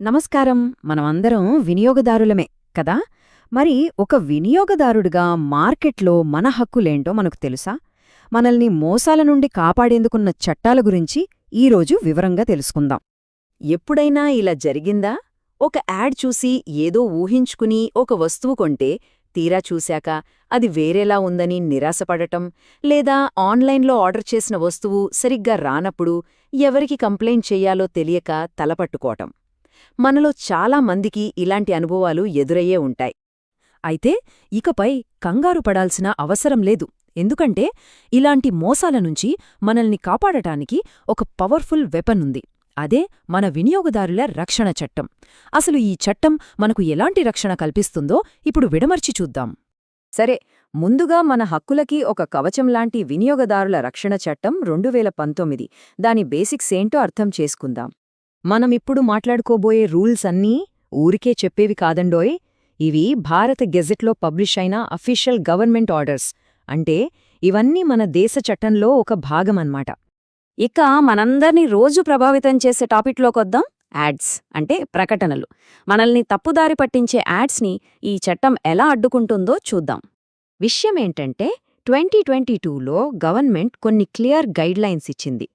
నమస్కారం. మనమందరం వినియోగదారులమే కదా? మరి ఒక వినియోగదారుడిగా మార్కెట్లో మన హక్కులేంటో మనకు తెలుసా? మనల్ని మోసాల నుండి కాపాడేందుకున్న చట్టాల గురించి ఈరోజు వివరంగా తెలుసుకుందాం. ఎప్పుడైనా ఇలా జరిగిందా? ఒక యాడ్ చూసి ఏదో ఊహించుకుని ఒక వస్తువు కొంటే తీరా చూశాక అది వేరేలా ఉందని నిరాశపడటం, లేదా ఆన్లైన్లో ఆర్డర్ చేసిన వస్తువు సరిగ్గా రానప్పుడు ఎవరికి కంప్లైంట్ చెయ్యాలో తెలియక తలపట్టుకోవటం. మనలో చాలా మందికి ఇలాంటి అనుభవాలు ఎదురయ్యే ఉంటాయి. అయితే ఇకపై కంగారు పడాల్సిన అవసరం లేదు. ఎందుకంటే ఇలాంటి మోసాల నుంచి మనల్ని కాపాడటానికి ఒక పవర్ఫుల్ వెపన్ ఉంది. అదే మన వినియోగదారుల రక్షణ చట్టం. అసలు ఈ చట్టం మనకు ఎలాంటి రక్షణ కల్పిస్తుందో ఇప్పుడు విడమర్చి చూద్దాం. సరే, ముందుగా మన హక్కులకి ఒక కవచంలాంటి వినియోగదారుల రక్షణ చట్టం 2019 దాని బేసిక్స్ ఏంటో అర్థం చేసుకుందాం. మనమిప్పుడు మాట్లాడుకోబోయే రూల్స్ అన్నీ ఊరికే చెప్పేవి కాదండోయ్. ఇవి భారత గెజెట్లో పబ్లిష్ అయిన అఫీషియల్ గవర్నమెంట్ ఆర్డర్స్. అంటే ఇవన్నీ మన దేశ చట్టంలో ఒక భాగమన్నమాట. ఇక మనందర్నీ రోజు ప్రభావితం చేసే టాపిక్లోకొద్దాం. యాడ్స్ అంటే ప్రకటనలు. మనల్ని తప్పుదారి పట్టించే యాడ్స్ని ఈ చట్టం ఎలా అడ్డుకుంటుందో చూద్దాం. విషయమేంటంటే 2022లో గవర్నమెంట్ కొన్ని క్లియర్ గైడ్లైన్స్ ఇచ్చింది.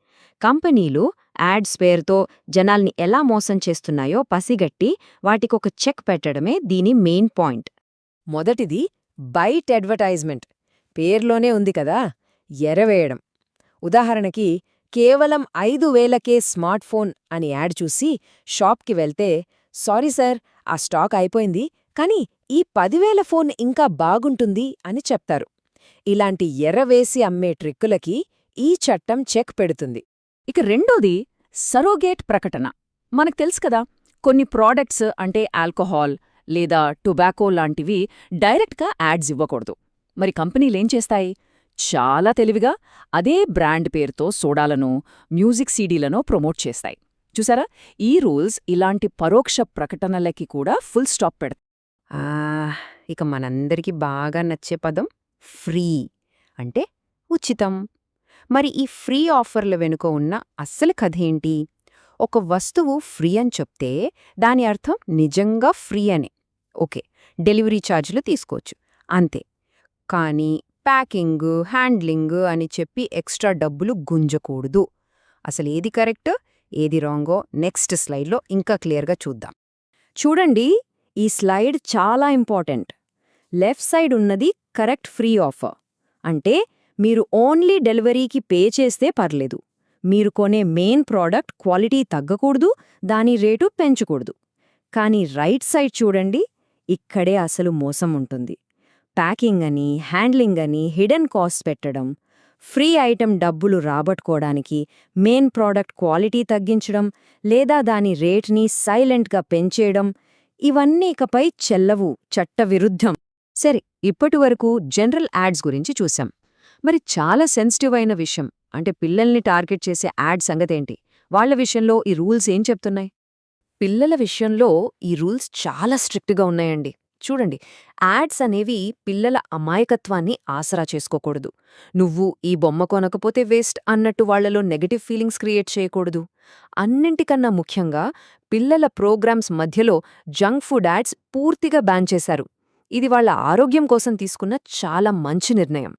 కంపెనీలు యాడ్స్ పేరుతో జనాల్ని ఎలా మోసం చేస్తున్నాయో పసిగట్టి వాటికొక చెక్ పెట్టడమే దీని మెయిన్ పాయింట్. మొదటిది బైట్ అడ్వర్టైజ్మెంట్. పేర్లోనే ఉంది కదా, ఎరవేయడం. ఉదాహరణకి కేవలం 5,000కే స్మార్ట్ ఫోన్ అని యాడ్ చూసి షాప్కి వెళ్తే, సారీ సార్, ఆ స్టాక్ అయిపోయింది, కానీ ఈ 10,000 ఫోన్ ఇంకా బాగుంటుంది అని చెప్తారు. ఇలాంటి ఎర్రవేసి అమ్మే ట్రిక్కులకి ఈ చట్టం చెక్ పెడుతుంది. ఇక రెండోది సరోగేట్ ప్రకటన. మనకు తెలుసు కదా, కొన్ని ప్రోడక్ట్స్ అంటే ఆల్కహాల్ లేదా టొబాకో లాంటివి డైరెక్ట్గా యాడ్స్ ఇవ్వకూడదు. మరి కంపెనీలేం చేస్తాయి? చాలా తెలివిగా అదే బ్రాండ్ పేరుతో సోడాలను, మ్యూజిక్ సీడీలను ప్రమోట్ చేస్తాయి. చూసారా, ఈ రూల్స్ ఇలాంటి పరోక్ష ప్రకటనలకి కూడా ఫుల్ స్టాప్ పెడతాయి. ఇక మనందరికీ బాగా నచ్చే పదం ఫ్రీ, అంటే ఉచితం. మరి ఈ ఫ్రీ ఆఫర్ల వెనుక ఉన్న అస్సలు కథేంటి? ఒక వస్తువు ఫ్రీ అని చెప్తే దాని అర్థం నిజంగా ఫ్రీ అని. ఓకే, డెలివరీ ఛార్జీలు తీసుకోవచ్చు, అంతే. కానీ ప్యాకింగ్, హ్యాండ్లింగ్ అని చెప్పి ఎక్స్ట్రా డబ్బులు గుంజకూడదు. అసలు ఏది కరెక్ట్, ఏది రాంగో నెక్స్ట్ స్లైడ్లో ఇంకా క్లియర్గా చూద్దాం. చూడండి, ఈ స్లైడ్ చాలా ఇంపార్టెంట్. లెఫ్ట్ సైడ్ ఉన్నది కరెక్ట్ ఫ్రీ ఆఫర్. అంటే మీరు ఓన్లీ డెలివరీకి పే చేస్తే పర్లేదు. మీరు కొనే మెయిన్ ప్రోడక్ట్ క్వాలిటీ తగ్గకూడదు, దాని రేటు పెంచకూడదు. కానీ రైట్ సైడ్ చూడండి, ఇక్కడే అసలు మోసం ఉంటుంది. ప్యాకింగ్ అని, హ్యాండ్లింగ్ అని హిడెన్ కాస్ట్ పెట్టడం, ఫ్రీ ఐటెం డబ్బులు రాబట్టుకోవడానికి మెయిన్ ప్రోడక్ట్ క్వాలిటీ తగ్గించడం, లేదా దాని రేట్ని సైలెంట్గా పెంచేయడం, ఇవన్నీ ఇకపై చెల్లవు, చట్టవిరుద్ధం. సరే, ఇప్పటివరకు జనరల్ యాడ్స్ గురించి చూశాం. మరి చాలా సెన్సిటివ్ అయిన విషయం అంటే పిల్లల్ని టార్గెట్ చేసే యాడ్ సంగతేంటి? వాళ్ల విషయంలో ఈ రూల్స్ ఏం చెప్తున్నాయి? పిల్లల విషయంలో ఈ రూల్స్ చాలా స్ట్రిక్ట్గా ఉన్నాయండి. చూడండి, యాడ్స్ అనేవి పిల్లల అమాయకత్వాన్ని ఆసరా చేసుకోకూడదు. నువ్వు ఈ బొమ్మ కొనకపోతే వేస్ట్ అన్నట్టు వాళ్లలో నెగటివ్ ఫీలింగ్స్ క్రియేట్ చేయకూడదు. అన్నింటికన్నా ముఖ్యంగా పిల్లల ప్రోగ్రామ్స్ మధ్యలో జంక్ ఫుడ్ యాడ్స్ పూర్తిగా బ్యాన్ చేశారు. ఇది వాళ్ల ఆరోగ్యం కోసం తీసుకున్న చాలా మంచి నిర్ణయం.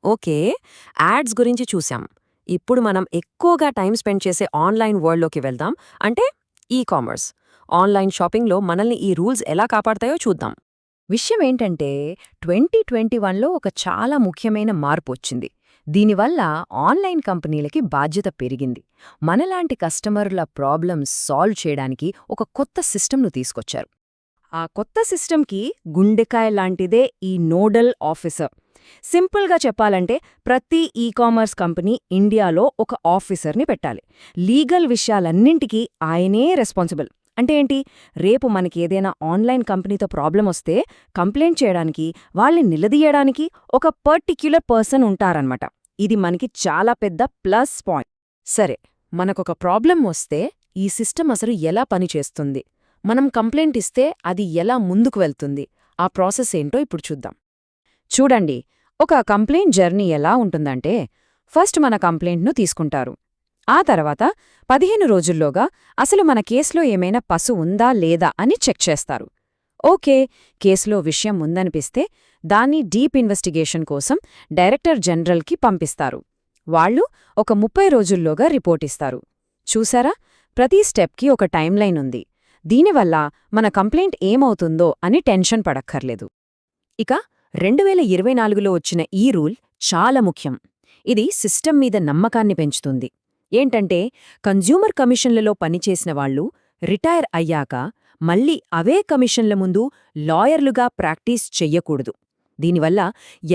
ఓకే, యాడ్స్ గురించి చూశాం. ఇప్పుడు మనం ఎక్కువగా టైం స్పెండ్ చేసే ఆన్లైన్ వరల్డ్లోకి వెళ్దాం. అంటే ఈ-కామర్స్. ఆన్లైన్ షాపింగ్లో మనల్ని ఈ రూల్స్ ఎలా కాపాడతాయో చూద్దాం. విషయమేంటంటే 2021లో ఒక చాలా ముఖ్యమైన మార్పు వచ్చింది. దీనివల్ల ఆన్లైన్ కంపెనీలకి బాధ్యత పెరిగింది. మనలాంటి కస్టమర్ల ప్రాబ్లమ్స్ సాల్వ్ చేయడానికి ఒక కొత్త సిస్టమ్ను తీసుకొచ్చారు. ఆ కొత్త సిస్టమ్కి గుండెకాయ లాంటిదే ఈ నోడల్ ఆఫీసర్. సింపుల్గా చెప్పాలంటే ప్రతి ఈ-కామర్స్ కంపెనీ ఇండియాలో ఒక ఆఫీసర్ని పెట్టాలి. లీగల్ విషయాలన్నింటికీ ఆయనే రెస్పాన్సిబుల్. అంటే ఏంటి? రేపు మనకి ఏదైనా ఆన్లైన్ కంపెనీతో ప్రాబ్లం వస్తే కంప్లైంట్ చేయడానికి, వాళ్ళని నిలదీయడానికి ఒక పర్టిక్యులర్ పర్సన్ ఉంటారన్నమాట. ఇది మనకి చాలా పెద్ద ప్లస్ పాయింట్. సరే, మనకొక ప్రాబ్లం వస్తే ఈ సిస్టమ్ అసలు ఎలా పనిచేస్తుంది? మనం కంప్లైంట్ ఇస్తే అది ఎలా ముందుకు వెళ్తుంది? ఆ ప్రాసెస్ ఏంటో ఇప్పుడు చూద్దాం. చూడండి, ఒక కంప్లైంట్ జర్నీ ఎలా ఉంటుందంటే, ఫస్ట్ మన కంప్లైంట్ను తీసుకుంటారు. ఆ తర్వాత 15 రోజుల్లోగా అసలు మన కేసులో ఏమైనా పసు ఉందా లేదా అని చెక్ చేస్తారు. ఓకే, కేసులో విషయం ఉందనిపిస్తే దాన్ని డీప్ ఇన్వెస్టిగేషన్ కోసం డైరెక్టర్ జనరల్కి పంపిస్తారు. వాళ్ళు ఒక 30 రోజుల్లోగా రిపోర్టిస్తారు. చూసారా, ప్రతి స్టెప్కి ఒక టైమ్లైన్ ఉంది. దీనివల్ల మన కంప్లైంట్ ఏమవుతుందో అని టెన్షన్ పడక్కర్లేదు. ఇక 2024లో వచ్చిన ఈ రూల్ చాలా ముఖ్యం. ఇది సిస్టమ్ మీద నమ్మకాన్ని పెంచుతుంది. ఏంటంటే, కన్జ్యూమర్ కమిషన్లలో పనిచేసిన వాళ్ళు రిటైర్ అయ్యాక మళ్ళీ అవే కమిషన్ల ముందు లాయర్లుగా ప్రాక్టీస్ చెయ్యకూడదు. దీనివల్ల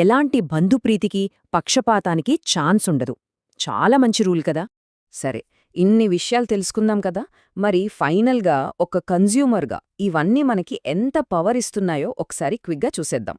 ఎలాంటి బంధుప్రీతికి, పక్షపాతానికి ఛాన్స్ ఉండదు. చాలా మంచి రూల్ కదా. సరే, ఇన్ని విషయాలు తెలుసుకుందాం కదా. మరి ఫైనల్గా ఒక కన్జ్యూమర్గా ఇవన్నీ మనకి ఎంత పవర్ ఇస్తున్నాయో ఒకసారి క్విక్గా చూసేద్దాం.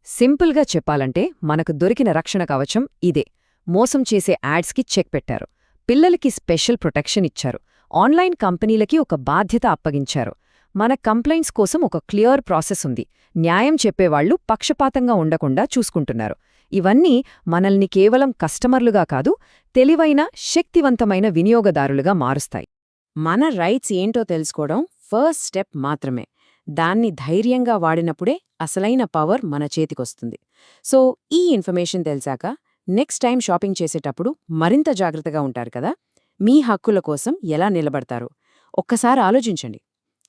సింపుల్గా చెప్పాలంటే మనకు దొరికిన రక్షణ కవచం ఇదే. మోసం చేసే యాడ్స్కి చెక్ పెట్టారు, పిల్లలకి స్పెషల్ ప్రొటెక్షన్ ఇచ్చారు, ఆన్లైన్ కంపెనీలకి ఒక బాధ్యత అప్పగించారు, మన కంప్లైంట్స్ కోసం ఒక క్లియర్ ప్రాసెస్ ఉంది, న్యాయం చెప్పేవాళ్లు పక్షపాతంగా ఉండకుండా చూసుకుంటున్నారు. ఇవన్నీ మనల్ని కేవలం కస్టమర్లుగా కాదు, తెలివైన, శక్తివంతమైన వినియోగదారులుగా మారుస్తాయి. మన రైట్స్ ఏంటో తెలుసుకోవడం ఫస్ట్ స్టెప్ మాత్రమే. దాన్ని ధైర్యంగా వాడినప్పుడే అసలైన పవర్ మన చేతికొస్తుంది. సో ఈ ఇన్ఫర్మేషన్ తెలిసాక నెక్స్ట్ టైం షాపింగ్ చేసేటప్పుడు మరింత జాగ్రత్తగా ఉంటారు కదా. మీ హక్కుల కోసం ఎలా నిలబడతారు ఒక్కసారి ఆలోచించండి.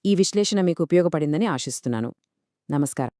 ఈ విశ్లేషణ మీకు ఉపయోగపడిందని ఆశిస్తున్నాను. నమస్కారం.